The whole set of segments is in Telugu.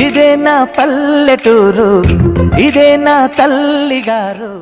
ఇదే నా పల్లెటూరు, ఇదే నా తల్లిగారు.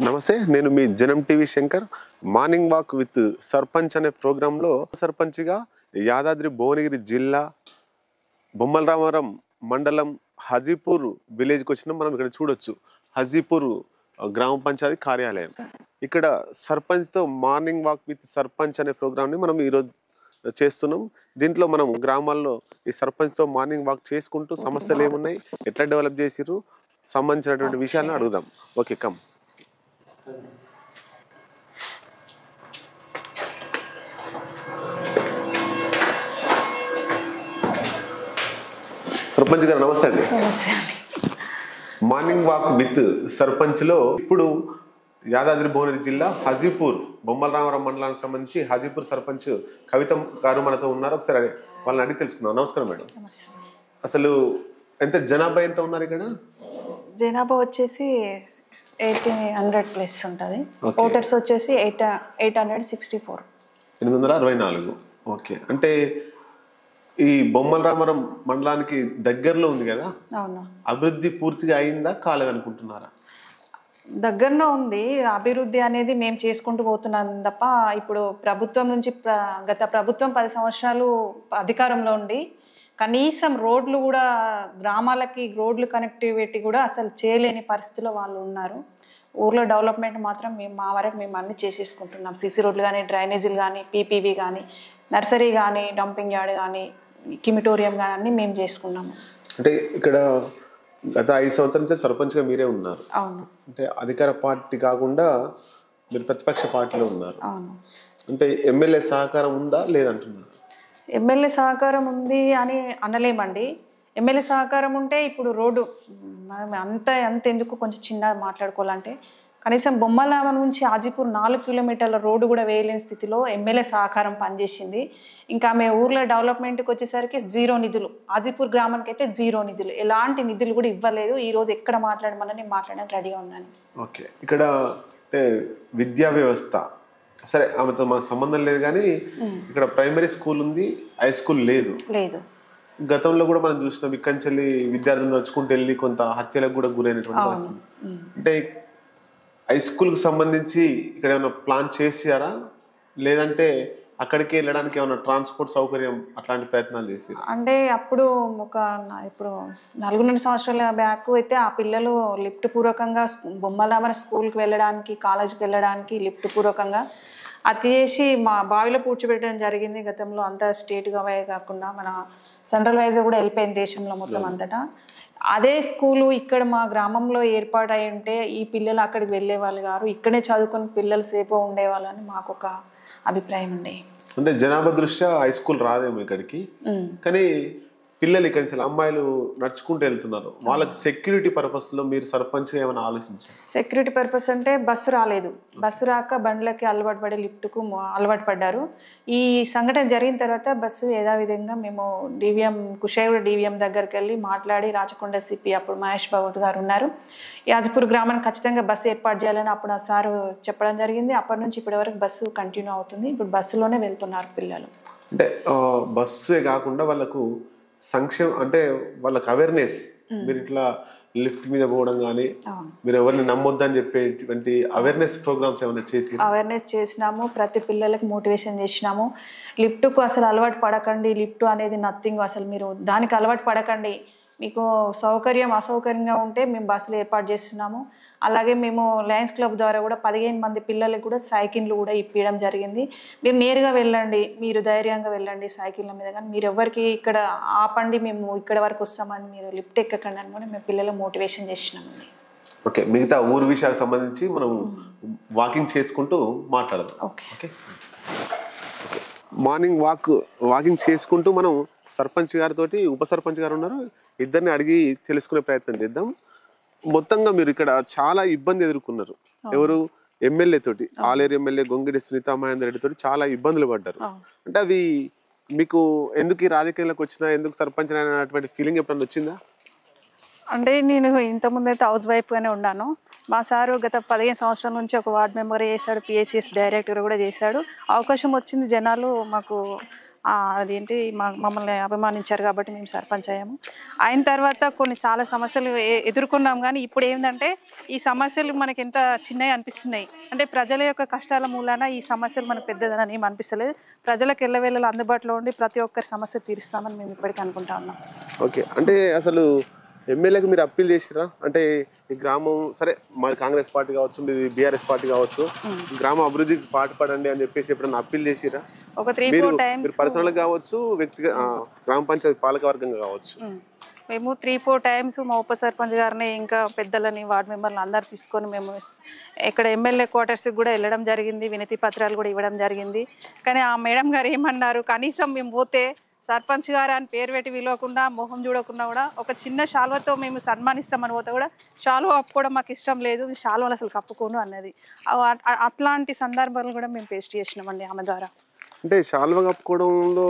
నమస్తే, నేను మీ జనం TV Shankar. Morning walk with sarpanch అనే ప్రోగ్రాంలో సర్పంచ్గా యాదాద్రి భువనగిరి జిల్లా బొమ్మలరామవరం మండలం హాజీపూర్ విలేజ్కి వచ్చినాం. మనం ఇక్కడ చూడొచ్చు హాజీపూర్ గ్రామ పంచాయతీ కార్యాలయం. ఇక్కడ సర్పంచ్తో మార్నింగ్ వాక్ విత్ సర్పంచ్ అనే ప్రోగ్రామ్ని మనం ఈరోజు చేస్తున్నాం. దీంట్లో మనం గ్రామాల్లో ఈ సర్పంచ్తో మార్నింగ్ వాక్ చేసుకుంటూ సమస్యలు ఏమున్నాయి, ఎట్లా డెవలప్ చేసిర్రు సంబంధించినటువంటి విషయాలను అడుగుదాం. Okay, come. సర్పంచ్ గారు నమస్తే అండి. మార్నింగ్ వాక్ విత్ సర్పంచ్ లో ఇప్పుడు యాదాద్రి భువనగిరి జిల్లా హాజీపూర్ బొమ్మలరామవరం మండలానికి సంబంధించి హాజీపూర్ సర్పంచ్ కవిత గారు మనతో ఉన్నారు. ఒకసారి వాళ్ళని అడిగి తెలుసుకుందాం. నమస్కారం మేడం. అసలు ఎంత జనాభా ఎంత ఉన్నారు ఇక్కడ? జనాభా వచ్చేసి 1800+ ఉంటుంది. ఓటర్స్ వచ్చేసి 864. 864. ఓకే, అంటే ఈ బొమ్మలరామవరం మండలానికి దగ్గరలో ఉంది కదా. అవును. అభివృద్ధి పూర్తిగా అయిందా కాలేదనుకుంటున్నారా? దగ్గరలో ఉంది. అభివృద్ధి అనేది మేము చేసుకుంటూ పోతున్నాం తప్ప ఇప్పుడు ప్రభుత్వం నుంచి గత ప్రభుత్వం 10 సంవత్సరాలు అధికారంలో ఉండి కనీసం రోడ్లు కూడా గ్రామాలకి రోడ్లు కనెక్టివిటీ కూడా అసలు చేయలేని పరిస్థితిలో వాళ్ళు ఉన్నారు. ఊర్లో డెవలప్మెంట్ మాత్రం మా వరకు మేము అన్నీ చేసేసుకుంటున్నాం. సిసి రోడ్లు కానీ, డ్రైనేజీలు కానీ, పీపీవీ కానీ, నర్సరీ కానీ, డంపింగ్ యార్డ్ కానీ, కిమిటోరియం కానీ అన్నీ మేము చేసుకున్నాము. అంటే ఇక్కడ గత 5 సంవత్సరాల నుంచి సర్పంచ్గా మీరే ఉన్నారు. అవును. అంటే అధికార పార్టీ కాకుండా మీరు ప్రతిపక్ష పార్టీలో ఉన్నారు. అవును. అంటే ఎమ్మెల్యే సహకారం ఉందా లేదంటున్నారు? ఎమ్మెల్యే సహకారం ఉంది అని అనలేమండి. ఎమ్మెల్యే సహకారం ఉంటే ఇప్పుడు రోడ్డు అంత ఎందుకు కొంచెం చిన్న మాట్లాడుకోవాలంటే కనీసం బొమ్మలరామవరం నుంచి హాజీపూర్ 4 కిలోమీటర్ల రోడ్డు కూడా వేయలేని స్థితిలో ఎమ్మెల్యే సహకారం పనిచేసింది. ఇంకా ఆమె ఊర్లో డెవలప్మెంట్కి వచ్చేసరికి 0 నిధులు, హాజీపూర్ గ్రామానికి అయితే 0 నిధులు, ఎలాంటి నిధులు కూడా ఇవ్వలేదు. ఈరోజు ఎక్కడ మాట్లాడమని నేను మాట్లాడడానికి రెడీగా ఉన్నాను. ఓకే, ఇక్కడ విద్యా వ్యవస్థ సరే ఆమెతో మనకు సంబంధం లేదు కానీ ఇక్కడ ప్రైమరీ స్కూల్ ఉంది, హై స్కూల్ లేదు. గతంలో కూడా మనం చూసినాం ఇక్కంచెల్లి విద్యార్థులు నడుచుకుంటూ వెళ్ళి కొంత హత్యలకు కూడా గురైనటువంటి పరిస్థితి. అంటే హై స్కూల్కి సంబంధించి ఇక్కడ ఏమైనా ప్లాన్ చేసారా లేదంటే అక్కడికి వెళ్ళడానికి ఏమైనా ట్రాన్స్పోర్ట్ సౌకర్యం అట్లాంటి ప్రయత్నాలు చేసారు? అంటే అప్పుడు ఇప్పుడు 4 సంవత్సరాల బ్యాక్ అయితే ఆ పిల్లలు లిఫ్ట్ పూర్వకంగా బొమ్మలరామవరం స్కూల్కి వెళ్ళడానికి, కాలేజీకి వెళ్ళడానికి లిఫ్ట్ పూర్వకంగా అది చేసి మా బావిలో పూడ్చిపెట్టడం జరిగింది గతంలో. అంతా స్టేట్గా కాకుండా మన సెంట్రల్ వైజ్ కూడా వెళ్ళిపోయింది దేశంలో మొత్తం అంతటా. అదే స్కూలు ఇక్కడ మా గ్రామంలో ఏర్పాటై ఉంటే ఈ పిల్లలు అక్కడికి వెళ్ళేవాళ్ళు గారు, ఇక్కడే చదువుకుని పిల్లలు సేపు ఉండేవాళ్ళని మాకు ఒక అభిప్రాయం ఉండే. అంటే జనాభా దృష్ట్యా హై స్కూల్ రాదేమో ఇక్కడికి, కానీ పిల్లలు ఇక్కడి నుంచి అమ్మాయిలు నడుచుకుంటూ వెళ్తున్నారు. వాళ్ళకి సెక్యూరిటీ పర్పస్ లో మీరు సర్పంచ్ ఏమైనా ఆలోచించారు? సెక్యూరిటీ పర్పస్ అంటే బస్సు రాలేదు, బస్సు రాక బండ్లకి అలవాటు పడి లిఫ్ట్కు అలవాటు పడ్డారు. ఈ సంఘటన జరిగిన తర్వాత బస్సు యథావిధంగా మేము డివిఎం కుషాయిగూడ డివిఎం దగ్గరికి వెళ్ళి మాట్లాడి, రాచకొండ సిపి అప్పుడు మహేష్ భగవత్ గారు ఉన్నారు, యాజపూర్ గ్రామానికి ఖచ్చితంగా బస్సు ఏర్పాటు చేయాలని అప్పుడు ఆ సారు చెప్పడం జరిగింది. అప్పటి నుంచి ఇప్పటి వరకు బస్సు కంటిన్యూ అవుతుంది. ఇప్పుడు బస్సులోనే వెళ్తున్నారు పిల్లలు. అంటే బస్సే కాకుండా వాళ్ళకు అంటే వాళ్ళకి అవేర్నెస్, మీరు ఇట్లా లిఫ్ట్ మీద పోవడం కానీ, మీరు ఎవరిని నమ్మొద్దని చెప్పేటువంటి అవేర్నెస్ ప్రోగ్రామ్స్ ఏమైనా చేసి? అవేర్నెస్ చేసినాము, ప్రతి పిల్లలకి మోటివేషన్ చేసినాము. లిఫ్ట్కు అసలు అలవాటు పడకండి, లిఫ్ట్ అనేది నథింగ్, అసలు మీరు దానికి అలవాటు పడకండి, మీకు సౌకర్యం అసౌకర్యంగా ఉంటే మేము బస్సులు ఏర్పాటు చేస్తున్నాము. అలాగే మేము లయన్స్ క్లబ్ ద్వారా కూడా 15 మంది పిల్లలకి కూడా సైకిళ్ళు కూడా ఇప్పించడం జరిగింది. మీరు నేరుగా వెళ్ళండి, మీరు ధైర్యంగా వెళ్ళండి సైకిళ్ళ మీద, కానీ మీరు ఎవరికి ఇక్కడ ఆపండి, మేము ఇక్కడ వరకు వస్తామని మీరు లిఫ్ట్ ఎక్కకండి అని కూడా మేము పిల్లలకు మోటివేషన్ చేసినామండి. ఓకే, మిగతా ఊరు విషయాలకు సంబంధించి మనం వాకింగ్ చేసుకుంటూ మాట్లాడదాం. ఓకే, మార్నింగ్ వాకింగ్ చేసుకుంటూ మనం సర్పంచ్ గారితో, ఉప సర్పంచ్ గారు ఉన్నారు, ఇద్దరిని అడిగి తెలుసుకునే ప్రయత్నం చేద్దాం. మొత్తంగా మీరు ఇక్కడ చాలా ఇబ్బంది ఎదుర్కొన్నారు. ఎవరు? ఎమ్మెల్యే తోటి, ఆలేరు ఎమ్మెల్యే గొంగిడి సునీతా మహేందర్ రెడ్డి తోటి చాలా ఇబ్బందులు పడ్డారు. అంటే అవి మీకు ఎందుకు ఈ రాజకీయాలకు వచ్చినా, ఎందుకు సర్పంచ్ అనేటువంటి ఫీలింగ్ ఎప్పుడన్నా వచ్చిందా? అంటే నేను ఇంతకుముందు అయితే హౌస్ వైఫ్గానే ఉన్నాను. మా సారు గత 15 సంవత్సరాల నుంచి ఒక వార్డ్ మెంబర్ చేశాడు, పిఎస్సిఎస్ డైరెక్టర్ కూడా చేశాడు. అవకాశం వచ్చింది, జనాలు మాకు అదేంటి మమ్మల్ని అభిమానించారు కాబట్టి మేము సర్పంచ్ అయ్యాము. అయిన తర్వాత చాలా సమస్యలు ఎదుర్కొన్నాం. కానీ ఇప్పుడు ఏంటంటే ఈ సమస్యలు మనకి ఎంత చిన్నవి అనిపిస్తున్నాయి అంటే ప్రజల యొక్క కష్టాల మూలాన ఈ సమస్యలు మనకు పెద్దదని ఏమి అనిపిస్తలేదు. ప్రజలకు ఎల్లవేళలా అందుబాటులో ఉండి ప్రతి ఒక్కరి సమస్య తీరుస్తామని మేము ఇప్పటికీ అనుకుంటా ఉన్నాం. ఓకే, అంటే అసలు ఎమ్మెల్యేకి మీరు అప్పీల్ చేసిరా? అంటే ఈ గ్రామం సరే, మాది కాంగ్రెస్ పార్టీ కావచ్చు, మీది బీఆర్ఎస్ పార్టీ కావచ్చు, గ్రామ అభివృద్ధికి పాటుపడండి అని చెప్పేసి ఎప్పుడన్నా అప్పీల్ చేసిరా? ఒక 3-4 times మీరు పర్సనల్ కావచ్చు, వ్యక్తిగత గ్రామ పంచాయతీ పాలకవర్గంగా కావచ్చు, మేము 3-4 times మా ఉప సర్పంచ్ గారిని, ఇంకా పెద్దలని, వార్డు మెంబర్లు అందరు తీసుకొని మేము ఇక్కడ ఎమ్మెల్యే క్వార్టర్స్కి కూడా వెళ్ళడం జరిగింది, వినతి పత్రాలు కూడా ఇవ్వడం జరిగింది. కానీ ఆ మేడం గారు ఏమన్నారు, కనీసం మేము పోతే సర్పంచ్ గారు అని పేరు పెట్టి విలువకుండా, మొహం చూడకుండా కూడా ఒక చిన్న శాల్వతో మేము సన్మానిస్తామని పోతే కూడా శాల్వ కప్పుకోవడం మాకు ఇష్టం లేదు, శాల్వలు అసలు కప్పుకోను అన్నది. అట్లాంటి సందర్భాలు కూడా మేము ఫేస్ చేసినామండి ఆమె ద్వారా. అంటే శాల్వ కప్పుకోవడంలో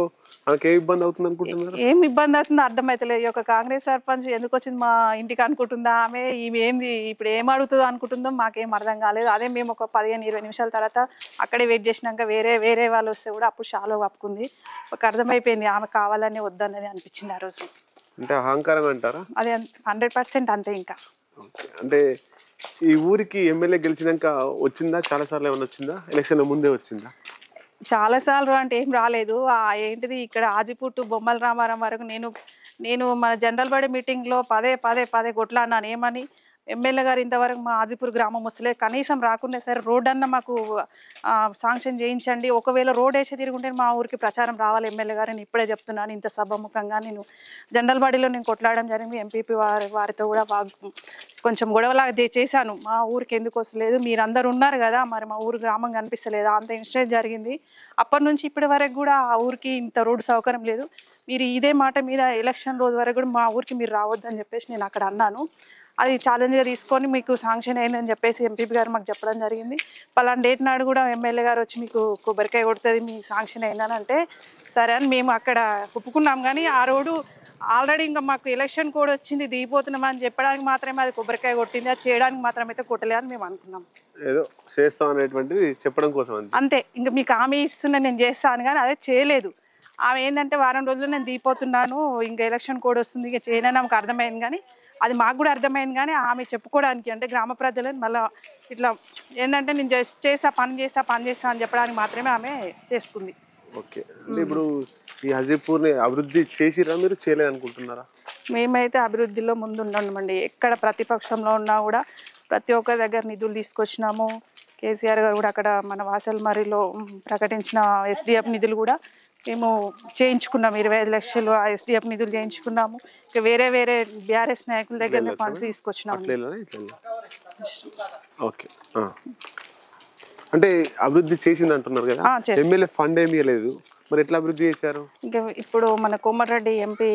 ఏ ఇబ్బంది అవుతుంది అనుకుంటున్నారు? ఏం ఇబ్బంది అవుతుందో అర్థమవుతలేదు. ఈ యొక్క కాంగ్రెస్ సర్పంచ్ ఎందుకు వచ్చింది మా ఇంటికి అనుకుంటుందా ఆమె, ఈమె ఏంది ఇప్పుడు ఏం అడుగుతుందో అనుకుంటుందో మాకేం అర్థం కాలేదు. అదే మేము ఒక 15-20 నిమిషాల తర్వాత అక్కడే వెయిట్ చేసినాక వేరే వాళ్ళు వస్తే కూడా అప్పుడు శాల్వ కప్పుకుంది. ఒక అర్థమైపోయింది ఆమె కావాలని వద్దన్నది అనిపించింది ఆ రోజు. అంటే అహంకారం అంటారా? అదే 100% అంతే. ఇంకా అంటే ఈ ఊరికి ఎమ్మెల్యే గెలిచినాక వచ్చిందా? చాలా సార్లు ఏమైనా వచ్చిందా? ఎలక్షన్ ముందే వచ్చిందా? చాలాసార్లు అంటే ఏం రాలేదు. ఏంటిది ఇక్కడ ఆజిపుట్టు బొమ్మల రామారం వరకు నేను మన జనరల్ బాడీ మీటింగ్లో పదే కొట్లాడినాను. ఏమని, ఎమ్మెల్యే గారు ఇంతవరకు మా ఆజిపూర్ గ్రామం వస్తలే, కనీసం రాకుండా సరే రోడ్ అన్న మాకు శాంక్షన్ చేయించండి, ఒకవేళ రోడ్ వేసే తిరుగుంటే మా ఊరికి ప్రచారం రావాలి ఎమ్మెల్యే గారు, నేను ఇప్పుడే చెప్తున్నాను. ఇంత సభముఖంగా నేను జనరల్ బాడీలో కొట్లాడడం జరిగింది. ఎంపీపీ వారితో కూడా కొంచెం గొడవలాగా చేశాను. మా ఊరికి ఎందుకు వస్తలేదు, మీరందరూ ఉన్నారు కదా, మరి మా ఊరు గ్రామం కనిపిస్తలేదు, అంత ఇన్సిడెంట్ జరిగింది. అప్పటి నుంచి ఇప్పటి వరకు కూడా ఆ ఊరికి ఇంత రోడ్డు సౌకర్యం లేదు. మీరు ఇదే మాట మీద ఎలక్షన్ రోజు వరకు కూడా మా ఊరికి మీరు రావద్దని చెప్పేసి నేను అక్కడ అన్నాను. అది ఛాలెంజ్గా తీసుకొని మీకు శాంక్షన్ అయిందని చెప్పేసి ఎంపీపీ గారు మాకు చెప్పడం జరిగింది. పలానా డేట్ నాడు కూడా ఎమ్మెల్యే గారు వచ్చి మీకు కొబ్బరికాయ కొడుతుంది, మీ శాంక్షన్ అయిందని అంటే సరే అని మేము అక్కడ ఒప్పుకున్నాం. కానీ ఆ రోడ్డు ఆల్రెడీ ఇంకా మాకు ఎలక్షన్ కోడ్ వచ్చింది, దిగిపోతున్నామని చెప్పడానికి మాత్రమే అది కొబ్బరికాయ కొట్టింది, అది చేయడానికి మాత్రం అయితే కొట్టలే అని మేము అనుకున్నాం. ఏదో చేస్తాం అనేటువంటిది చెప్పడం కోసం అంతే. ఇంకా మీకు హామీ ఇస్తున్నా నేను చేస్తాను, కానీ అదే చేయలేదు. ఆమె ఏంటంటే వారం రోజులు నేను దిగిపోతున్నాను, ఇంకా ఎలక్షన్ కోడ్ వస్తుంది, ఇంకా చేయనని ఆమెకు అర్థమైంది. కానీ అది మాకు కూడా అర్థమైంది. కానీ ఆమె చెప్పుకోవడానికి అంటే గ్రామ ప్రజలను మళ్ళీ ఇట్లా ఏంటంటే నేను పని చేస్తా అని చెప్పడానికి మాత్రమే ఆమె చేసుకుంది. ఓకే, అంటే ఇప్పుడు ఈ హజీపూర్ని అభివృద్ధి చేసిరా, మీరు చేయలేదు అనుకుంటున్నారా? మేమైతే అభివృద్ధిలో ముందున్నామండి. ఎక్కడ ప్రతిపక్షంలో ఉన్నా కూడా ప్రతి ఒక్క దగ్గర నిధులు తీసుకొచ్చినాము, కేసీఆర్ గారు కూడా అక్కడ మన వాసల్మరిలో ప్రకటించిన ఎస్డిఎఫ్ నిధులు కూడా మేము చేయించుకున్నాము. 25 లక్షలు ఆ ఎస్డిఎఫ్ నిధులు చేయించుకున్నాము. ఇక వేరే వేరే బీఆర్ఎస్ నాయకుల దగ్గర ఫండ్స్ తీసుకొచ్చినాము. ఓకే, అంటే అభివృద్ధి చేసింది అంటున్నారు కదా, ఎమ్మెల్యే ఫండ్ ఏమీ లేదు, మరి ఎట్లా అభివృద్ధి చేశారు? ఇంకా ఇప్పుడు మన Komatireddy MP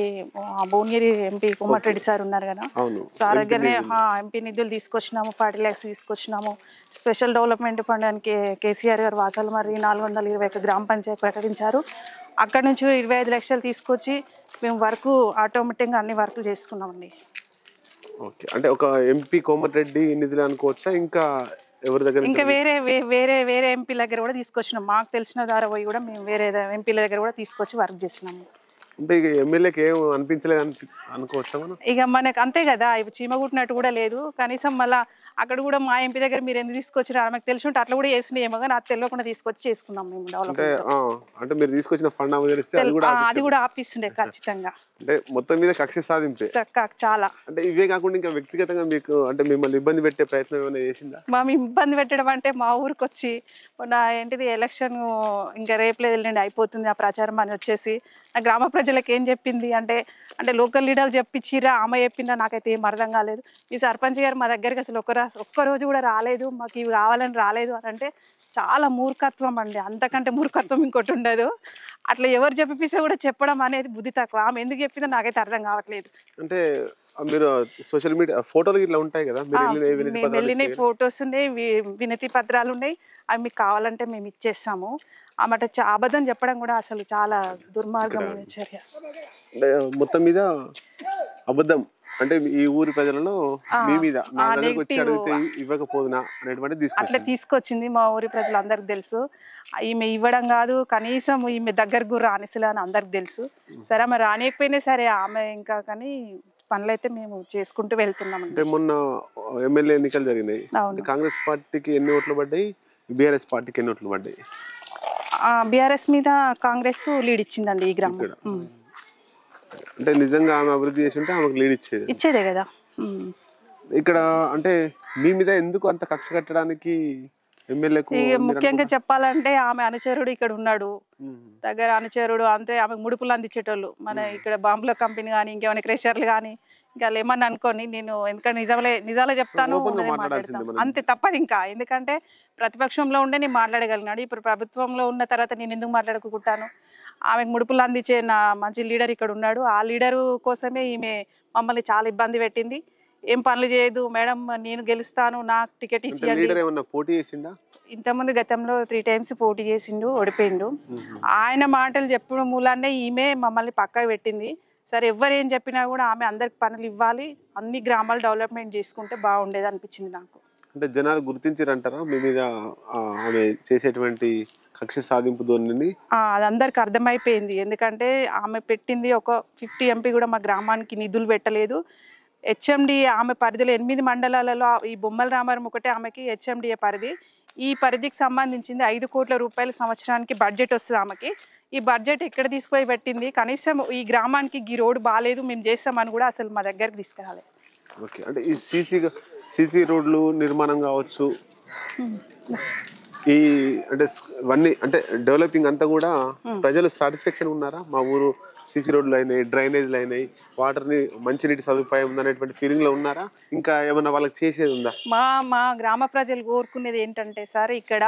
Bhuvanagiri MP Komatireddy sir ఉన్నారు కదా, సార్ దగ్గరనే ఎంపీ నిధులు తీసుకొచ్చినాము. 40 lakhs తీసుకొచ్చినాము. స్పెషల్ డెవలప్మెంట్ ఫండ్ అని కేసీఆర్ గారు వాసల్మరి 421 గ్రామ పంచాయతీ ప్రకటించారు. అక్కడ నుంచి 25 లక్షలు తీసుకొచ్చి మేము వర్క్ ఆటోమేటిక్గా అన్ని వర్కులు చేసుకున్నామండి. ఓకే, అంటే ఒక ఎంపీ కోమటిరెడ్డి నిధులు అనుకోవచ్చా, ఇంకా ఎవరి దగ్గర? ఇంకా వేరే వేరే వేరే ఎంపీల దగ్గర కూడా తీసుకొచ్చినాం. మాకు తెలిసిన ద్వారా పోయి కూడా మేము వేరే ఎంపీల దగ్గర కూడా తీసుకొచ్చి వర్క్ చేసినాము. అంటే ఇక ఎమ్మెల్యేకి ఏం అనిపించలేదు అనుకోవచ్చా మనం? ఇక మనకు అంతే కదా, ఇవి చీమ కుట్టినట్టు కూడా లేదు. కనీసం మళ్ళీ అక్కడ కూడా మా ఎంపీ దగ్గర మీరు ఎందుకు తీసుకొచ్చారు, ఆమెకు తెలిసి ఉంటే అట్లా కూడా చేసినా ఏమో, కానీ అది తెలియకుండా తీసుకొచ్చి చేసుకున్నాం మేము డెవలప్మెంట్. అంటే మీరు తీసుకొచ్చిన ఫండ్ అది కూడా ఆపిస్తుండే ఖచ్చితంగా. అంటే మొత్తం మీద కక్ష సాధింపే చాలా. అంటే ఇవే కాకుండా ఇంకా వ్యక్తిగతంగా మీకు అంటే మిమ్మల్ని ఇబ్బంది పెట్టే ప్రయత్నం ఏమైనా చేసిందా? మేము ఇబ్బంది పెట్టడం అంటే మా ఊరికి వచ్చి నా ఏంటిది ఎలక్షన్ ఇంకా రేపులేదు ఎల్లుండి అయిపోతుంది ఆ ప్రచారం అని వచ్చేసి నా గ్రామ ప్రజలకు ఏం చెప్పింది అంటే లోకల్ లీడర్లు చెప్పించిరా ఆమె చెప్పిందా నాకైతే ఏం అర్థం కాలేదు. ఈ సర్పంచ్ గారు మా దగ్గరికి అసలు ఒక్కరోజు కూడా రాలేదు, మాకు ఇవి కావాలని రాలేదు అని అంటే చాలా మూర్ఖత్వం అండి. అంతకంటే మూర్ఖత్వం ఇంకోటి ఉండదు. అట్లా ఎవరు చెప్పిస్తే కూడా చెప్పడం అనేది బుద్ధి తక్కువ. ఆమె ఎందుకు చెప్పిందో నాకైతే అర్థం కావట్లేదు. అంటే మీరు సోషల్ మీడియా ఫోటోలు ఇట్లా ఉంటాయి కదా, వెళ్ళిన ఫొటోస్ ఉన్నాయి, వినతి పత్రాలు ఉన్నాయి, అవి మీకు కావాలంటే మేము ఇచ్చేస్తాము. ఆమెట అబద్ధం చెప్పడం కూడా అసలు చాలా దుర్మార్గమైన చర్య. మొత్తం మీద అబద్ధం అంటే ఈ ఊరి ప్రజలలో మీ మీద ఇవ్వకపోదునా అనేటువంటి అట్లా తీసుకొచ్చింది. మా ఊరి ప్రజలందరికి తెలుసు. ఈమె ఇవ్వడం కాదు, కనీసం ఈమె దగ్గరకు రానిసలే అని అందరికి తెలుసు. సరే ఆమె రానియకపోయినా సరే ఆమె ఇంకా కానీ పనులు అయితే మేము చేసుకుంటూ వెళ్తున్నాం. అంటే మొన్న ఎమ్మెల్యే ఎన్నికలు జరిగినాయి, కాంగ్రెస్ పార్టీకి ఎన్ని ఓట్లు పడ్డాయి, బీఆర్ఎస్ పార్టీకి ఎన్ని ఓట్లు పడ్డాయి? బీఆర్ఎస్ మీద కాంగ్రెస్ లీడ్ ఇచ్చిందండి ఈ గ్రామం. అంటే నిజంగా ఆమె అభివృద్ధి చేసి ఉంటే ఆమెకు లీడ్ ఇచ్చేదే కదా. ఇక్కడ అంటే మీ మీద ఎందుకు అంత కక్ష కట్టడానికి ఎమ్మెల్యేకు? ముఖ్యంగా చెప్పాలంటే ఆమె అనుచరుడు ఇక్కడ ఉన్నాడు, దగ్గర అనుచరుడు అంతే. ఆమెకు ముడుపులు అందించేటోళ్ళు మన ఇక్కడ బాంబుల కంపెనీ కానీ ఇంకేమైనా క్రెషర్లు కానీ ఇంకా ఏమన్నా అనుకోని నేను ఎందుకంటే నిజాలే చెప్తాను అంతే, తప్పదు ఇంకా. ఎందుకంటే ప్రతిపక్షంలో ఉండే నేను మాట్లాడగలిగినాడు, ఇప్పుడు ప్రభుత్వంలో ఉన్న తర్వాత నేను ఎందుకు మాట్లాడుకుంటాను? ఆమెకు ముడుపులు అందించే నా మంచి లీడర్ ఇక్కడ ఉన్నాడు. ఆ లీడరు కోసమే ఈమె మమ్మల్ని చాలా ఇబ్బంది పెట్టింది. ఏం పనులు చేయదు మేడం, నేను గెలుస్తాను, నాకు టికెట్ ఇచ్చేయండి. ఇంతకుముందు గతంలో 3 times పోటీ చేసిండు, ఓడిపోయిండు. ఆయన మాటలు చెప్పడం మూలానే ఈమె మమ్మల్ని పక్కకు పెట్టింది. సరే ఎవరు ఏం చెప్పినా కూడా ఆమె అందరికి పనులు ఇవ్వాలి, అన్ని గ్రామాలు డెవలప్మెంట్ చేసుకుంటే బాగుండేది అనిపించింది నాకు. అంటే జనాలు గుర్తించారంటారా మీ మీద ఆమె చేసేటువంటి కక్ష సాధింపు ధోరణిని? అది అందరికి అర్థమైపోయింది. ఎందుకంటే ఆమె పెట్టింది ఒక 50 MP కూడా మా గ్రామానికి నిధులు పెట్టలేదు. హెచ్ఎండి ఆమె పరిధిలో 8 మండలాలలో ఈ బొమ్మల రామారం ఒకటే ఆమెకి హెచ్ఎండిఏ పరిధి. ఈ పరిధికి సంబంధించింది 5 కోట్ల రూపాయల సంవత్సరానికి బడ్జెట్ వస్తుంది ఆమెకి. ఈ బడ్జెట్ ఎక్కడ తీసుకుపోయి పెట్టింది? కనీసం ఈ గ్రామానికి ఈ రోడ్డు బాగాలేదు మేము చేస్తామని కూడా అసలు మా దగ్గరికి తీసుకురాలేదు. ఓకే, అంటే ఈ సీసీ రోడ్లు నిర్మాణం కావచ్చు, ఈ అంటే ఇవన్నీ అంటే డెవలపింగ్ అంతా కూడా ప్రజలు సాటిస్ఫాక్షన్ ఉన్నారా? మా ఊరు సీసీ రోడ్లు అయినాయి, డ్రైనేజ్లు అయినాయి, వాటర్ని మంచినీటి సదుపాయం ఉందనేటువంటి ఫీలింగ్ లో ఉన్నారా? ఇంకా ఏమన్నా వాళ్ళకి చేసేది ఉందా? మా గ్రామ ప్రజలు కోరుకునేది ఏంటంటే సార్, ఇక్కడ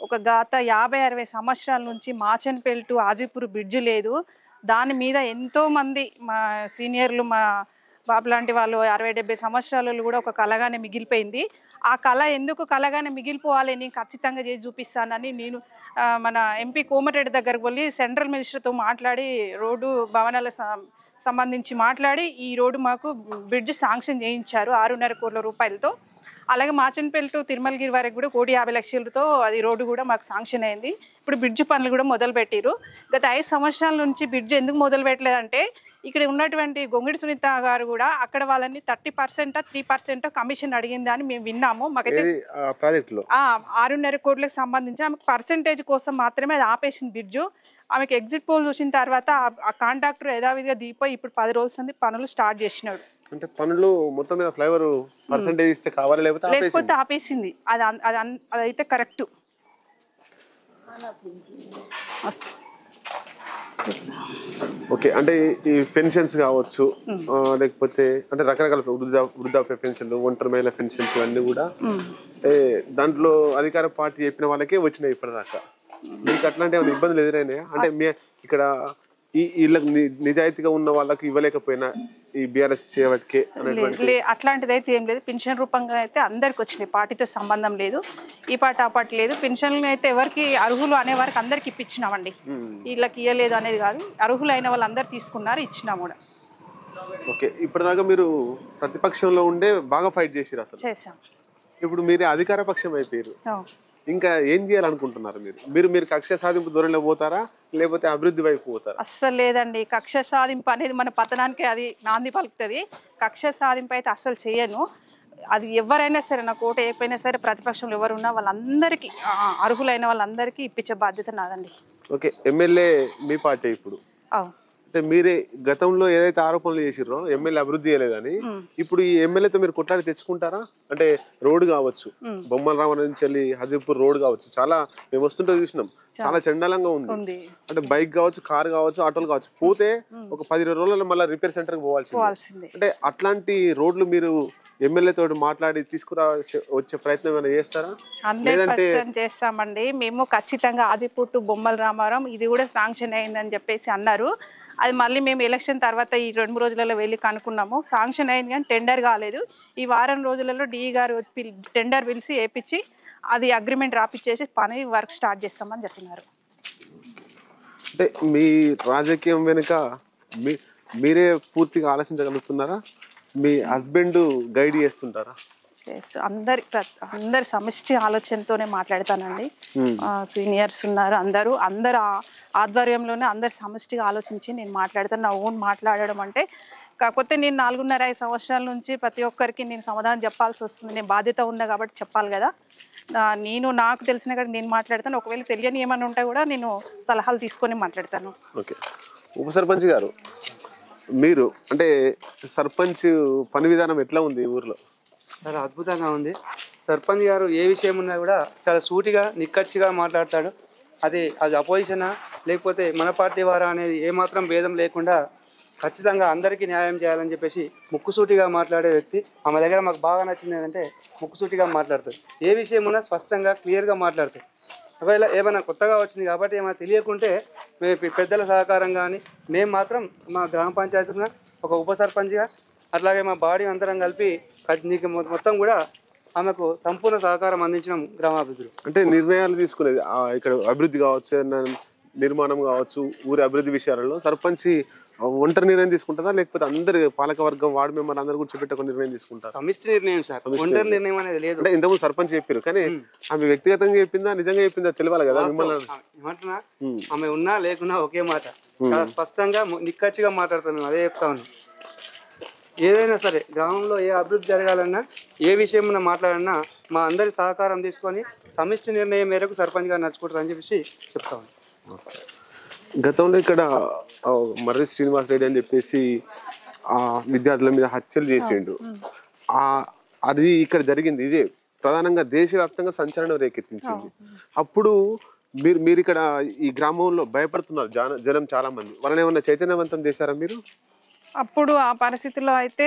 ఒక గత 50-60 సంవత్సరాల నుంచి మాచన్పేల్ టు ఆజీపూర్ బ్రిడ్జ్ లేదు. దాని మీద ఎంతోమంది మా సీనియర్లు మా బాబు లాంటి వాళ్ళు 60-70 సంవత్సరాలు కూడా ఒక కళగానే మిగిలిపోయింది. ఆ కళ ఎందుకు కళగానే మిగిలిపోవాలి, నేను ఖచ్చితంగా చేసి చూపిస్తానని నేను మన ఎంపీ కోమటిరెడ్డి దగ్గరకు వెళ్ళి సెంట్రల్ మినిస్టర్తో మాట్లాడి రోడ్డు భవనాల సంబంధించి మాట్లాడి ఈ రోడ్డు మాకు బ్రిడ్జ్ శాంక్షన్ చేయించారు 6.5 కోట్ల రూపాయలతో. అలాగే మాచన్పేల్ టు తిరుమలగిరి వరకు కూడా 1,50,00,000తో అది రోడ్డు కూడా మాకు శాంక్షన్ అయింది. ఇప్పుడు బ్రిడ్జ్ పనులు కూడా మొదలుపెట్టారు. గత 5 సంవత్సరాల నుంచి బ్రిడ్జ్ ఎందుకు మొదలు పెట్టలేదంటే ఇక్కడ ఉన్నటువంటి గొంగిడి సునీత గారు కూడా అక్కడ వాళ్ళని 30% 3% కమిషన్ అడిగిందని మేము విన్నాము. మాకైతే 6.5 కోట్లకు సంబంధించి ఆమెకు పర్సెంటేజ్ కోసం మాత్రమే అది ఆపేసింది బ్రిడ్జు. ఆమెకు ఎగ్జిట్ పోల్ చూసిన తర్వాత ఆ కాంట్రాక్టర్ యథావిధిగా దిగిపోయి ఇప్పుడు 10 రోజుల పనులు స్టార్ట్ చేసినాడు. అంటే పనులు మొత్తం మీద ఫ్లైఓవర్ పర్సెంటేజ్ ఇస్తే కావాలి లేకపోతే ఆపేసింది. అదైతే కరెక్ట్. ఓకే, అంటే ఈ పెన్షన్స్ కావచ్చు, లేకపోతే అంటే రకరకాల వృద్ధాప్య పెన్షన్లు, ఒంటరి మహిళ పెన్షన్స్ అన్ని కూడా దాంట్లో అధికార పార్టీ చెప్పిన వాళ్ళకే వచ్చినాయి ఇప్పటిదాకా. మీకు అట్లాంటి ఏమైనా ఇబ్బందులు ఎదురైనాయా? అంటే ఇక్కడ ఈ వీళ్ళకి నిజాయితీగా ఉన్న వాళ్ళకి ఇవ్వలేకపోయినా ఈ బీఆర్ఎస్ చేయబట్టే? అట్లాంటిది అయితే ఏం లేదు. పెన్షన్ రూపంగా అయితే అందరికి వచ్చినాయి, పార్టీతో సంబంధం లేదు. ఈ పార్టీ ఆ పార్టీ లేదు. పెన్షన్లు అయితే ఎవరికి అర్హులు అనే వారికి అందరికి ఇప్పించినామండి. వీళ్ళకి ఇవ్వలేదు అనేది కాదు, అర్హులు అయిన వాళ్ళు అందరు తీసుకున్నారు, ఇచ్చినా కూడా. ఓకే, ఇప్పటిదాకా మీరు ప్రతిపక్షంలో ఉండే బాగా ఫైట్ చేసిరు, అసలు చేసాం. ఇప్పుడు మీరే అధికార పక్షం అయిపోయారు. ఇంకా ఏం చేయాలనుకుంటున్నారు మీరు కక్ష సాధింపు ధోరణిలో పోతారా, లేకపోతే అభివృద్ధి వైపు పోతారా? అస్సలు లేదండి. కక్ష సాధింపు అనేది మన పతనానికి అది నాంది పలుకుతుంది. కక్ష సాధింపు అయితే అస్సలు చేయను. అది ఎవరైనా సరే, నాకు ఓటు అయిపోయినా సరే, ప్రతిపక్షంలో ఎవరున్నా వాళ్ళందరికీ, అర్హులైన వాళ్ళందరికీ ఇప్పించే బాధ్యత నాదండి. ఓకే, ఎమ్మెల్యే మీ పార్టీ ఇప్పుడు. అంటే మీరే గతంలో ఏదైతే ఆరోపణలు చేసిర్రో ఎమ్మెల్యే అభివృద్ధి చేయలేదని, ఇప్పుడు ఈ ఎమ్మెల్యేతో మీరు కొట్లాడి తెచ్చుకుంటారా? అంటే రోడ్డు కావచ్చు, బొమ్మల రామవరం నుంచి వెళ్ళి హజీపూర్ రోడ్ కావచ్చు, చాలా మేము వస్తుంటే చూసినాం, చాలా చండాలంగా ఉంది. అంటే బైక్ కావచ్చు, కార్ కావచ్చు, ఆటోలు కావచ్చు, పోతే ఒక 10-20 రోజుల్లో మళ్ళీ రిపేర్ సెంటర్ కి పోవాల్సింది. అంటే అట్లాంటి రోడ్లు మీరు ఎమ్మెల్యే తోటి మాట్లాడి తీసుకురా వచ్చే ప్రయత్నం ఏమైనా చేస్తారా? 100% చేస్తామండి మేము. ఖచ్చితంగా హాజీపూర్ టు బొమ్మల రామారం ఇది కూడా శాంక్షన్ అయిందని చెప్పేసి అన్నారు. అది మళ్ళీ మేము ఎలక్షన్ తర్వాత ఈ 2-3 రోజులలో వెళ్ళి కనుక్కున్నాము. శాంక్షన్ అయింది కానీ టెండర్ కాలేదు. ఈ వారం రోజులలో డిఈ గారు టెండర్ పిలిచి వేయించి అది అగ్రిమెంట్ రాపిచ్చేసి పని వర్క్ స్టార్ట్ చేస్తామని చెప్పినారు. అంటే మీ రాజకీయం వెనుక మీరే పూర్తిగా ఆలోచించగలుగుతున్నారా? మీ హస్బెండ్ గైడ్ చేస్తుంటారా? అందరి సమిష్టి ఆలోచనతోనే మాట్లాడతానండి. సీనియర్స్ ఉన్నారు, అందరూ ఆధ్వర్యంలోనే అందరు సమిష్టిగా ఆలోచించి నేను మాట్లాడతాను. నా ఓన్ మాట్లాడడం అంటే, కాకపోతే నేను 4.5 సంవత్సరాల నుంచి ప్రతి ఒక్కరికి నేను సమాధానం చెప్పాల్సి వస్తుంది. నేను బాధ్యత ఉన్నా కాబట్టి చెప్పాలి కదా. నాకు తెలిసిన కాడికి నేను మాట్లాడతాను. ఒకవేళ తెలియని ఏమైనా ఉంటే కూడా నేను సలహాలు తీసుకొని మాట్లాడతాను. ఓకే, ఉప సర్పంచ్ గారు, మీరు అంటే సర్పంచ్ పని విధానం ఎట్లా ఉంది ఊర్లో? చాలా అద్భుతంగా ఉంది. సర్పంచ్ గారు ఏ విషయం ఉన్నా కూడా చాలా సూటిగా నిక్కచ్చిగా మాట్లాడతాడు. అది అపోజిషనా లేకపోతే మన పార్టీ వారా అనేది ఏమాత్రం భేదం లేకుండా ఖచ్చితంగా అందరికీ న్యాయం చేయాలని చెప్పేసి ముక్కుసూటిగా మాట్లాడే వ్యక్తి. ఆమె దగ్గర మాకు బాగా నచ్చింది ఏంటంటే ముక్కుసూటిగా మాట్లాడుతుంది. ఏ విషయం ఉన్నా స్పష్టంగా క్లియర్గా మాట్లాడుతుంది. ఒకవేళ ఏమైనా కొత్తగా వచ్చింది కాబట్టి ఏమైనా తెలియకుంటే పెద్దల సహకారం కానీ మేము మాత్రం మా గ్రామ పంచాయతీలో ఒక ఉప సర్పంచ్గా అట్లాగే మా బాడీ అందరం కలిపి నీకు మొత్తం కూడా ఆమెకు సంపూర్ణ సహకారం అందించడం గ్రామాభివృద్ధి. అంటే నిర్ణయాలు తీసుకునేది ఇక్కడ అభివృద్ధి కావచ్చు, నిర్మాణం కావచ్చు, ఊరి అభివృద్ధి విషయాలలో సర్పంచ్ ఒంటరి నిర్ణయం తీసుకుంటుందా, లేకపోతే అందరు పాలకవర్గం వార్డు మెంబర్ అందరు కూర్చోబెట్టి ఒక నిర్ణయం తీసుకుంటారు? సమిష్టి నిర్ణయం సార్, ఒంటరి నిర్ణయం అనేది లేదు. అంటే ఇంతకుముందు సర్పంచ్ చెప్పారు, కానీ ఆమె వ్యక్తిగతంగా చెప్పిందా నిజంగా చెప్పిందా తెలియాలి కదా. ఏమంటున్నా, ఆమె ఉన్నా లేకున్నా ఒకే మాట, చాలా స్పష్టంగా నిక్కచ్చిగా మాట్లాడుతాను. అదే చెప్తా ఉన్నాను. ఏదైనా సరే గ్రామంలో ఏ అభివృద్ధి జరగాలన్నా, ఏ విషయం మాట్లాడన్నా మా అందరి సహకారం తీసుకొని సమిష్టి నిర్ణయం మేరకు సర్పంచ్ గారు నడుచుకుంటారని చెప్పేసి చెప్తా ఉన్నాను. గతంలో ఇక్కడ మర్రి శ్రీనివాస్ రెడ్డి అని చెప్పేసి ఆ విద్యార్థుల మీద హత్యలు చేసిండు. అది ఇక్కడ జరిగింది. ఇదే ప్రధానంగా దేశవ్యాప్తంగా సంచలనం రేకెత్తించింది. అప్పుడు మీరు ఇక్కడ ఈ గ్రామంలో భయపడుతున్నారు జనం చాలా మంది. వాళ్ళని ఏమన్నా చైతన్యవంతం చేశారా మీరు? అప్పుడు ఆ పరిస్థితుల్లో అయితే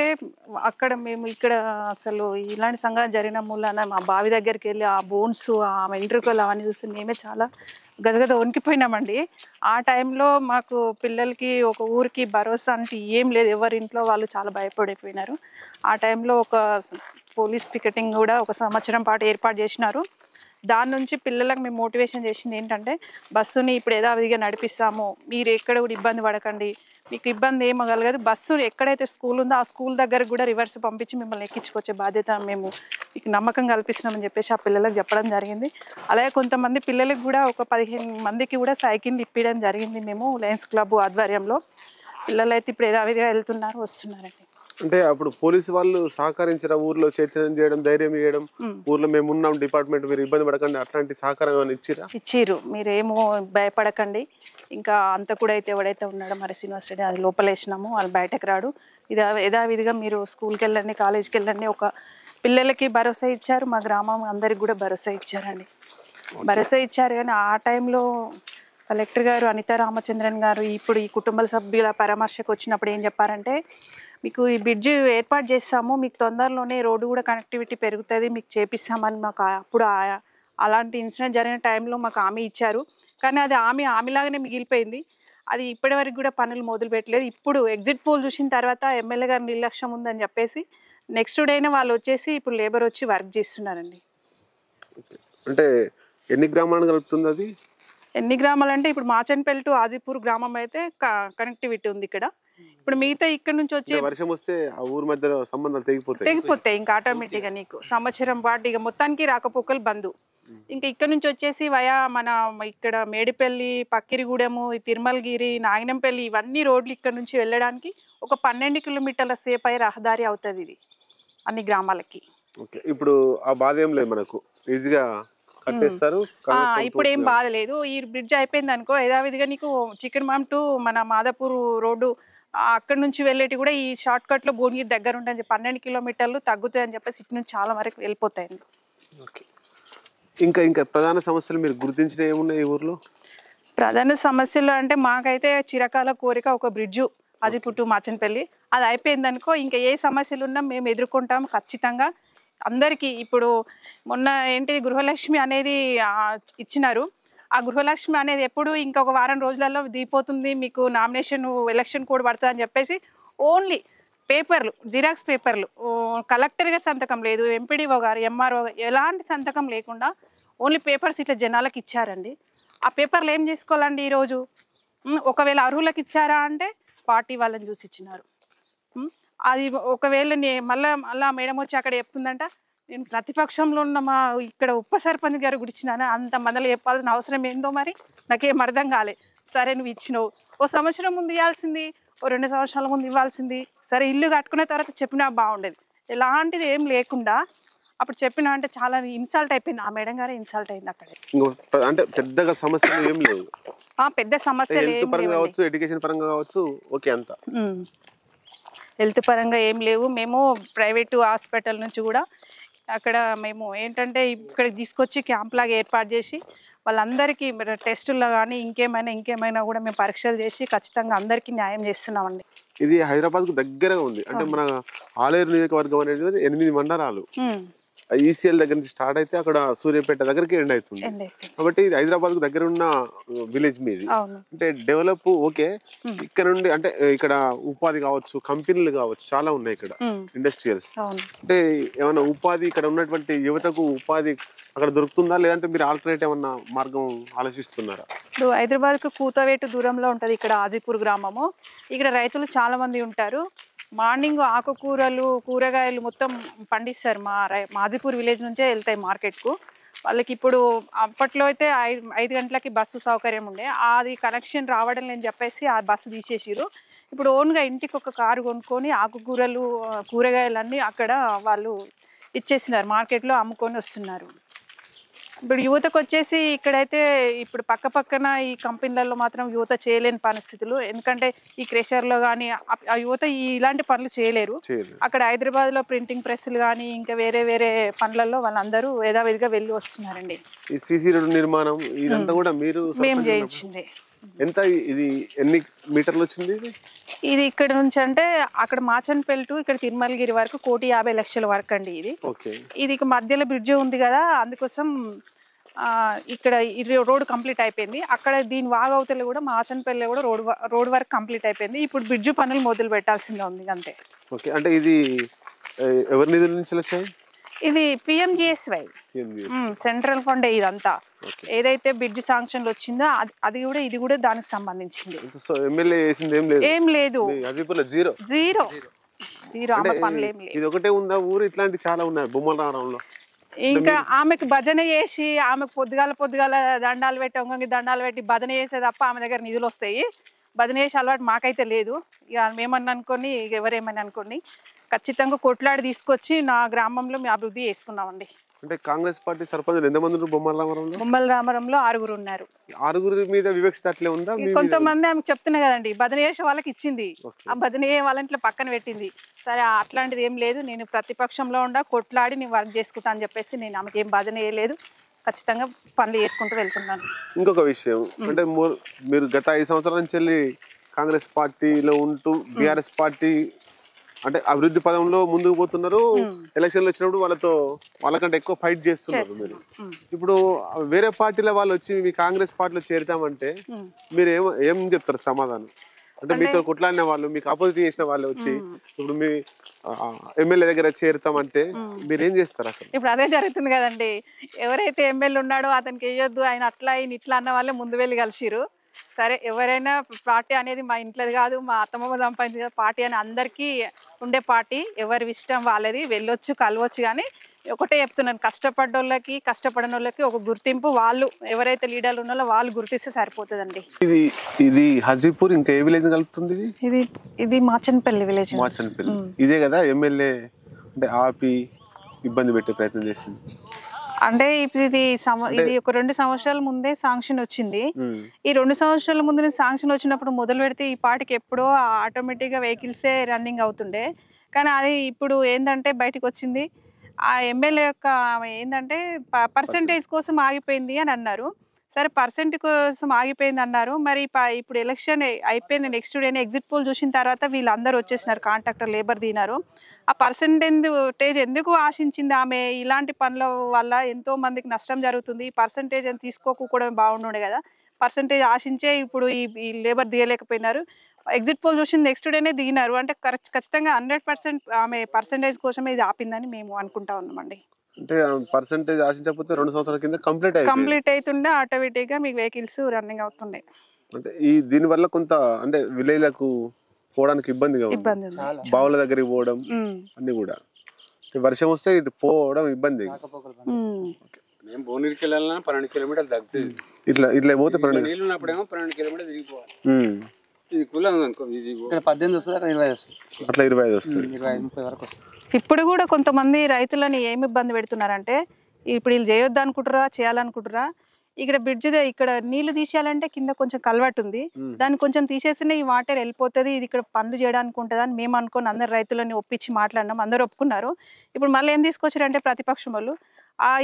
అక్కడ మేము ఇక్కడ అసలు ఇలాంటి సంఘటన జరిగిన మూలాన మా బావి దగ్గరికి వెళ్ళి ఆ బోన్స్, ఆ వెంట్రుకలు అవన్నీ చూస్తే మేమే చాలా గదగద వణికిపోయినామండి. ఆ టైంలో మాకు పిల్లలకి ఒక ఊరికి భరోసా అంటే ఏం లేదు, ఎవరి ఇంట్లో వాళ్ళు చాలా భయపడిపోయినారు. ఆ టైంలో ఒక పోలీస్ పికెటింగ్ కూడా 1 సంవత్సరం పాటు ఏర్పాటు చేసినారు. దాని నుంచి పిల్లలకు మేము మోటివేషన్ చేసింది ఏంటంటే, బస్సుని ఇప్పుడు యథావిధిగా నడిపిస్తాము, మీరు ఎక్కడ కూడా ఇబ్బంది పడకండి, మీకు ఇబ్బంది ఏమగలగదు, బస్సు ఎక్కడైతే స్కూల్ ఉందో ఆ స్కూల్ దగ్గరకు కూడా రివర్స్ పంపించి మిమ్మల్ని ఎక్కించుకొచ్చే బాధ్యత మేము మీకు నమ్మకం కల్పిస్తున్నామని చెప్పేసి ఆ పిల్లలకు చెప్పడం జరిగింది. అలాగే కొంతమంది పిల్లలకు కూడా ఒక 15 మందికి కూడా సైకిల్ ఇప్పించడం జరిగింది మేము లయన్స్ క్లబ్ ఆధ్వర్యంలో. పిల్లలు అయితే ఇప్పుడు యథావిధిగా వెళ్తున్నారు, వస్తున్నారండి. అంటే అప్పుడు పోలీసు వాళ్ళు సహకరించడం, ఊర్లో చైతన్యం చేయడం, ధైర్యం ఇవ్వడం, ఊర్లో మేము ఉన్నాం డిపార్ట్మెంట్, మీరు ఇబ్బంది పడకండి, అట్లాంటి సహకారం ఏమైనా ఇచ్చిరా? ఇచ్చిర్రు. మీరేమో భయపడకండి, ఇంకా అంత కూడా అయితే ఎవడైతే ఉన్నాడో మరి శ్రీనివాస్ రెడ్డి అది లోపలేసినాము, వాళ్ళు బయటకు రాడు, యథావిధిగా మీరు స్కూల్కి వెళ్ళండి, కాలేజీకి వెళ్ళండి, ఒక పిల్లలకి భరోసా ఇచ్చారు, మా గ్రామం అందరికి కూడా భరోసా ఇచ్చారండి. భరోసా ఇచ్చారు. కానీ ఆ టైంలో కలెక్టర్ గారు అనితా రామచంద్రన్ గారు ఇప్పుడు ఈ కుటుంబ సభ్యుల పరామర్శకు వచ్చినప్పుడు ఏం చెప్పారంటే, మీకు ఈ బ్రిడ్జ్ ఏర్పాటు చేస్తాము, మీకు తొందరలోనే రోడ్డు కూడా కనెక్టివిటీ పెరుగుతుంది, మీకు చేపిస్తామని మాకు అప్పుడు అలాంటి ఇన్సిడెంట్ జరిగిన టైంలో మాకు హామీ ఇచ్చారు. కానీ అది హామీలాగానే మిగిలిపోయింది. అది ఇప్పటివరకు కూడా పనులు మొదలు పెట్టలేదు. ఇప్పుడు ఎగ్జిట్ పోల్ చూసిన తర్వాత ఎమ్మెల్యే గారి నిర్లక్ష్యం ఉందని చెప్పేసి నెక్స్ట్ డేనే వాళ్ళు వచ్చేసి ఇప్పుడు లేబర్ వచ్చి వర్క్ చేస్తున్నారండి. అంటే ఎన్ని గ్రామాలను కలుపుతుంది అది? ఎన్ని గ్రామాలు అంటే ఇప్పుడు మాచన్పల్లి టు ఆజిపూర్ గ్రామం అయితే కనెక్టివిటీ ఉంది ఇక్కడ. ఇప్పుడు మిగతా ఇక్కడ నుంచి వచ్చే వర్షం వస్తే ఆ ఊరు మధ్యలో సంబంధాలు తెగిపోతాయి ఇంకా ఆటోమేటిక్గా. నీకు సంవత్సరం పాటు ఇక మొత్తానికి రాకపోకలు బంద్. ఇంకా ఇక్కడ నుంచి వచ్చేసి వయా మన ఇక్కడ మేడిపల్లి, పక్కిరిగూడెము, తిరుమలగిరి, నాగినంపల్లి ఇవన్నీ రోడ్లు ఇక్కడ నుంచి వెళ్ళడానికి ఒక 12 కిలోమీటర్ల సేపు అయ్యే రహదారి అవుతుంది ఇది అన్ని గ్రామాలకి. ఇప్పుడు ఆ బాధ ఏం లేదు, మనకు ఈజీగా కట్టేస్తారు. ఇప్పుడు ఏం బాధ లేదు. ఈ బ్రిడ్జ్ అయిపోయింది అనుకో, యథావిధిగా నీకు చికెన్ మామ్ టు మన మాదాపూర్ రోడ్డు అక్కడ నుంచి వెళ్ళేటి కూడా ఈ షార్ట్ కట్ లో భువనగిరి దగ్గర ఉంటుంది. 12 కిలోమీటర్లు తగ్గుతాయి అని చెప్పేసి ఇటు నుంచి చాలా వరకు వెళ్ళిపోతాయండి. ఇంకా ప్రధాన సమస్యలు మీరు గుర్తించిన ఏమున్నాయి ఈ ఊర్లో? ప్రధాన సమస్యలు అంటే మాకైతే చిరకాల కోరిక ఒక బ్రిడ్జు ఆజిపూర్ టు మాచన్పల్లి. అది అయిపోయింది అనుకో, ఇంకా ఏ సమస్యలు ఉన్నా మేము ఎదుర్కొంటాము ఖచ్చితంగా. అందరికీ ఇప్పుడు మొన్న ఏంటిది గృహలక్ష్మి అనేది ఇచ్చినారు. ఆ గృహలక్ష్మి అనేది ఎప్పుడు ఇంకొక వారం రోజులలో దిగిపోతుంది, మీకు నామినేషన్ ఎలక్షన్ కోడ్ పడుతుంది అని చెప్పేసి ఓన్లీ పేపర్లు, జిరాక్స్ పేపర్లు, కలెక్టర్ గారి సంతకం లేదు, ఎంపీడీఓ గారు, ఎంఆర్ఓ ఎలాంటి సంతకం లేకుండా ఓన్లీ పేపర్స్ ఇట్లా జనాలకు ఇచ్చారండి. ఆ పేపర్లు ఏం చేసుకోవాలండి ఈరోజు? ఒకవేళ అర్హులకు ఇచ్చారా అంటే పార్టీ వాళ్ళని చూసి ఇచ్చినారు. అది ఒకవేళ మళ్ళా మేడం వచ్చి అక్కడ చెప్తుందంట, నేను ప్రతిపక్షంలో ఉన్న మా ఇక్కడ ఉప సర్పంచ్ గారు గురించినాను, అంత మందలు చెప్పాల్సిన అవసరం ఏందో మరి నాకేం అర్థం కాలే. సరే నువ్వు ఇచ్చినావు, ఓ సంవత్సరం ముందు ఇవ్వాల్సింది, ఓ 2 సంవత్సరాల ముందు ఇవ్వాల్సింది. సరే ఇల్లు కట్టుకున్న తర్వాత చెప్పినా బాగుండేది. ఎలాంటిది ఏం లేకుండా అప్పుడు చెప్పినా అంటే చాలా ఇన్సల్ట్ అయిపోయింది. ఆ మేడం గారే ఇన్సల్ట్ అయింది అక్కడే. అంటే పెద్దగా సమస్యలు ఏం లేవు, పెద్ద సమస్యలు కావచ్చు, ఎడ్యుకేషన్ పరంగా కావచ్చు, ఓకే అంతా హెల్త్ పరంగా ఏం లేవు. మేము ప్రైవేటు హాస్పిటల్ నుంచి కూడా అక్కడ మేము ఏంటంటే ఇక్కడికి తీసుకొచ్చి క్యాంప్ లాగా ఏర్పాటు చేసి వాళ్ళందరికీ టెస్టుల్లో కానీ ఇంకేమైనా కూడా మేము పరీక్షలు చేసి ఖచ్చితంగా అందరికీ న్యాయం చేస్తున్నామండి. ఇది హైదరాబాద్కు దగ్గరగా ఉంది. అంటే మన ఆలేరు నియోజకవర్గం అనేది 8 మండలాలు. ఈసీఎల్ దగ్గర నుంచి స్టార్ట్ అయితే అక్కడ సూర్యాపేట దగ్గరికి ఎండ్ అవుతుంది. కాబట్టి ఇది హైదరాబాద్కు దగ్గర ఉన్న విలేజ్ మీది. అంటే డెవలప్ ఓకే, ఇక్కడ నుండి అంటే ఇక్కడ ఉపాధి కావచ్చు, కంపెనీలు కావచ్చు, చాలా ఉన్నాయి ఇక్కడ ఇండస్ట్రియల్స్. అంటే ఏమైనా ఉపాధి ఇక్కడ ఉన్నటువంటి యువతకు ఉపాధి అక్కడ దొరుకుతుందా, లేదంటే మీరు ఆల్టర్నేట్ ఏమన్నా మార్గం ఆలోచిస్తున్నారా? ఇప్పుడు హైదరాబాద్కు కూతవేటు దూరంలో ఉంటుంది ఇక్కడ ఆజిపూర్ గ్రామము. ఇక్కడ రైతులు చాలా మంది ఉంటారు. మార్నింగ్ ఆకుకూరలు, కూరగాయలు మొత్తం పండిస్తారు. మాజిపూర్ విలేజ్ నుంచే వెళ్తాయి మార్కెట్కు. వాళ్ళకి ఇప్పుడు అప్పట్లో అయితే 5 గంటలకి బస్సు సౌకర్యం ఉండే, అది కనెక్షన్ రావడం లేని చెప్పేసి ఆ బస్సు తీసేసారు. ఇప్పుడు ఓన్గా ఇంటికి ఒక కారు కొనుక్కొని ఆకుకూరలు, కూరగాయలన్నీ అక్కడ వాళ్ళు ఇచ్చేస్తున్నారు, మార్కెట్లో అమ్ముకొని వస్తున్నారు. ఇప్పుడు యువతకు వచ్చేసి ఇక్కడైతే ఇప్పుడు పక్కన ఈ కంపెనీలలో మాత్రం యువత చేయలేని పరిస్థితులు. ఎందుకంటే ఈ క్రెషర్లో కానీ ఆ యువత ఇలాంటి పనులు చేయలేరు. అక్కడ హైదరాబాద్లో ప్రింటింగ్ ప్రెస్లు కానీ ఇంకా వేరే పనులలో వాళ్ళందరూ యథావిధిగా వెళ్ళి వస్తున్నారండి. ఈ సీసీ రోడ్ నిర్మాణం ఇదంతా కూడా మేము చేయించింది. ఎంత ఇది ఎన్ని మీటర్లు వచ్చింది? ఇది ఇక్కడ నుంచి అంటే అక్కడ మాచన్పల్లి టు ఇక్కడ తిరుమలగిరి వరకు 1,50,00,000 వరకు అండి. ఇది మధ్యలో బ్రిడ్జ్ ఉంది కదా, అందుకోసం ఇక్కడ రోడ్ కంప్లీట్ అయిపోయింది. అక్కడ దీని వాగవతలు కూడా మాచన్పల్లి కూడా రోడ్ వర్క్ కంప్లీట్ అయిపోయింది. ఇప్పుడు బ్రిడ్జ్ పనులు మొదలు పెట్టాల్సిందే ఉంది అంతే. అంటే ఇది ఎవరి నిధుల నుంచి వచ్చాయి? ఇది PMGSY సెంట్రల్ ఫండ్. ఇదంతా ఏదైతే బ్రిడ్జ్ శాంక్షన్లు వచ్చిందో ఇది కూడా దానికి సంబంధించింది. ఏం లేదు, జీరో పనులు ఏం లేదు. ఇది ఒకటే ఉందా ఊరు? ఇట్లాంటి చాలా ఉన్నాయి బొమ్మలరామంలో. ఇంకా ఆమెకు భజన చేసి ఆమెకు పొద్దుగాల దండాలు పెట్టి దండాలు పెట్టి భజన చేసే తప్ప ఆమె దగ్గర నిధులు వస్తాయి. బదిలీ చేసే అలవాటు మాకైతే లేదు. ఇక మేమని అనుకోని ఎవరేమని అనుకోండి, ఖచ్చితంగా కొట్లాడి తీసుకొచ్చి నా గ్రామంలో మేము అభివృద్ధి చేసుకున్నామండి. అంటే కాంగ్రెస్ పార్టీ సర్పంచులు ఎంతమంది ఉన్నారు బొమ్మల రామారంలో? బొమ్మల రామారంలో 6 ఉన్నారు. 6 మీద వివక్షత అట్లే ఉందా? కొంతమంది ఆమె చెప్తున్నా కదండి, బదిలీ చేసే వాళ్ళకి ఇచ్చింది, ఆ బదిలీ వాళ్ళంట్లో పక్కన పెట్టింది. సరే అట్లాంటిది ఏం లేదు, నేను ప్రతిపక్షంలో ఉండా కొట్లాడి నేను వర్క్ చేసుకుంటా అని చెప్పేసి నేను ఆమెకి ఏం బదిలీ వేయలేదు, ఖచ్చితంగా పనులు చేసుకుంటూ వెళ్తున్నాను. ఇంకొక విషయం అంటే మీరు గత 5 సంవత్సరాల నుంచి వెళ్ళి కాంగ్రెస్ పార్టీలో ఉంటూ బీఆర్ఎస్ పార్టీ అంటే అభివృద్ధి పదంలో ముందుకు పోతున్నారు. ఎలక్షన్లు వచ్చినప్పుడు వాళ్ళకంటే ఎక్కువ ఫైట్ చేస్తున్నారు మీరు. ఇప్పుడు వేరే పార్టీల వాళ్ళు వచ్చి మీ కాంగ్రెస్ పార్టీలో చేరుతామంటే మీరు ఏం చెప్తారు సమాధానం? అంటే మీతో కొట్లాడిన వాళ్ళు, మీకు ఆపోజిట్ చేసిన వాళ్ళు వచ్చి ఇప్పుడు మీ ఎమ్మెల్యే దగ్గర చేరుతామంటే మీరు ఏం చేస్తారు అసలు? ఇప్పుడు అదే జరుగుతుంది కదండి. ఎవరైతే ఎమ్మెల్యే ఉన్నాడో అతనికి వేయొద్దు, ఆయన అట్లా ఆయన ఇట్లా అన్న వాళ్ళే ముందు వెళ్ళి కలిసిరు. సరే ఎవరైనా పార్టీ అనేది మా ఇంట్లోది కాదు, మా అత్తమ్మ సంపాదించిన పార్టీ అని అందరికీ ఉండే పార్టీ, ఎవరి ఇష్టం వాళ్ళది, వెళ్ళొచ్చు కలవచ్చు. కానీ ఒకటే చెప్తున్నాను, కష్టపడిన వాళ్ళకి ఒక గుర్తింపు వాళ్ళు ఎవరైతే లీడర్లు ఉన్నారో వాళ్ళు గుర్తిస్తే సరిపోతుందండి. ఇది హజీపూర్ ఇంకా ఏ విలేజ్ కలుపుతుంది? ఇది మాచన్పల్లి విలేజ్. మాచన్పల్లి ఇదే కదా ఎమ్మెల్యే అంటే ఆపి ఇబ్బంది పెట్టే ప్రయత్నం చేసింది. అంటే ఇది ఒక 2 సంవత్సరాల ముందే శాంక్షన్ వచ్చింది. ఈ 2 సంవత్సరాల ముందు శాంక్షన్ వచ్చినప్పుడు మొదలు పెడితే ఈ పార్టీకి ఎప్పుడో ఆటోమేటిక్గా వెహికల్సే రన్నింగ్ అవుతుండే. కానీ అది ఇప్పుడు ఏంటంటే బయటకు వచ్చింది, ఆ ఎమ్మెల్యే యొక్క ఏంటంటే పర్సంటేజ్ కోసం ఆగిపోయింది అని అన్నారు. సరే పర్సెంట్ కోసం ఆగిపోయింది అన్నారు. మరి ఇప్పుడు ఎలక్షన్ అయిపోయిన నెక్స్ట్ డేనే ఎగ్జిట్ పోల్ చూసిన తర్వాత వీళ్ళందరూ వచ్చేసినారు, కాంట్రాక్టర్ లేబర్ దిగినారు. ఆ పర్సెంటేజ్ ఎందుకు ఆశించింది ఆమె? ఇలాంటి పనుల వల్ల ఎంతో మందికి నష్టం జరుగుతుంది, పర్సెంటేజ్ అని తీసుకోకపోవడం బాగుండే కదా. పర్సెంటేజ్ ఆశించే ఇప్పుడు ఈ లేబర్ దిగలేకపోయినారు. ఎగ్జిట్ పోల్ చూసిన నెక్స్ట్ డేనే దిగినారు. అంటే ఖచ్చితంగా 100% ఆమె పర్సెంటేజ్ కోసమే ఇది ఆపిందని మేము అనుకుంటా ఉన్నామండి. అంటే పర్సెంటేజ్ ఆశించకపోతే 2 సంవత్సరాల కింద కంప్లీట్ అవుతుండే, ఆటోమేటిక్గా మీకు వెహికల్స్ రన్నింగ్ అవుతుండే. అంటే దీని వల్ల కొంత అంటే విలేజ్లకు పోవడానికి ఇబ్బందిగా ఉంది, బావుల దగ్గరికి పోవడం అన్ని కూడా. వర్షం వస్తే ఇటు పోవడం ఇబ్బంది. మేము భువనగిరికి వెళ్ళాలన్నా 12 కిలోమీటర్లు తగ్గుతుంది. ఇట్లా పోతే నీళ్ళు ఉన్నప్పుడేమో 12 కిలోమీటర్లు తిరిగిపోవాలి. ఇది కుల అనుకో, ఇది 18 వస్తుంది, అక్కడ 20 వస్తుంది, అట్లా 25 వస్తుంది, 25-30 వరకు వస్తుంది. ఇప్పుడు కూడా కొంతమంది రైతులని ఏమి ఇబ్బంది పెడుతున్నారంటే, ఇప్పుడు వీళ్ళు చేయొద్దు అనుకుంటారా, చేయాలనుకుంటారా, ఇక్కడ బ్రిడ్జ్ ఇక్కడ నీళ్లు తీసేయాలంటే కింద కొంచెం కలవాటు ఉంది, దాన్ని కొంచెం తీసేస్తేనే ఈ వాటర్ వెళ్ళిపోతుంది, ఇది ఇక్కడ పనులు చేయడానికి ఉంటుంది అని మేము అనుకుని అందరు రైతులని ఒప్పించి మాట్లాడినాం, అందరు ఒప్పుకున్నారు. ఇప్పుడు మళ్ళీ ఏం తీసుకొచ్చారంటే ప్రతిపక్షం వాళ్ళు,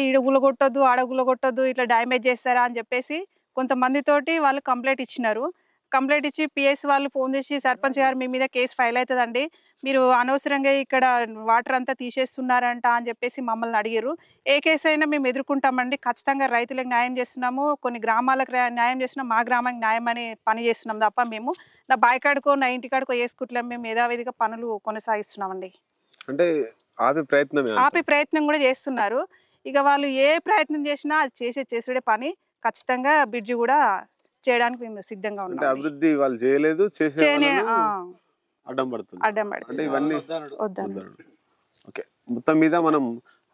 ఈడ గులగొట్టొద్దు, ఆడ గులగొట్టొద్దు, ఇట్లా డ్యామేజ్ చేస్తారా అని చెప్పేసి కొంతమందితోటి వాళ్ళు కంప్లైంట్ ఇచ్చినారు. కంప్లైంట్ ఇచ్చి పిఎస్ వాళ్ళు ఫోన్ చేసి, సర్పంచ్ గారు మీ మీద కేసు ఫైల్ అవుతుందండి, మీరు అనవసరంగా ఇక్కడ వాటర్ అంతా తీసేస్తున్నారంట అని చెప్పేసి మమ్మల్ని అడిగారు. ఏ కేసు అయినా మేము ఎదుర్కొంటామండి, ఖచ్చితంగా రైతులకు న్యాయం చేస్తున్నాము, కొన్ని గ్రామాలకు న్యాయం చేస్తున్నాం, మా గ్రామానికి న్యాయం అని పని చేస్తున్నాం తప్ప మేము నా బాయికాడుకో నా ఇంటికాడుకో వేసుకుంటలేం, మేము యథావిధిగా పనులు కొనసాగిస్తున్నామండి. అంటే ఆపి ప్రయత్నం కూడా చేస్తున్నారు. ఇక వాళ్ళు ఏ ప్రయత్నం చేసినా అది చేసుడే పని, ఖచ్చితంగా బ్రిడ్జి కూడా చేయడానికి మేము సిద్ధంగా ఉన్నాం. అభివృద్ధి వాళ్ళు చేయలేదు, అడ్డం పడుతుంది. అంటే ఇవన్నీ ఓకే. మొత్తం మీద మనం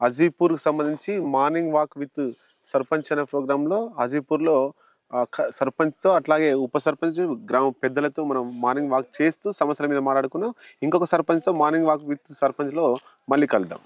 హజీపూర్ కి సంబంధించి మార్నింగ్ వాక్ విత్ సర్పంచ్ అనే ప్రోగ్రామ్ లో హజీపూర్ లో సర్పంచ్ తో అట్లాగే ఉప సర్పంచ్ గ్రామ పెద్దలతో మనం మార్నింగ్ వాక్ చేస్తూ సమస్యల మీద మాట్లాడుకున్నాం. ఇంకొక సర్పంచ్ తో మార్నింగ్ వాక్ విత్ సర్పంచ్ లో మళ్ళీ కలుద్దాం.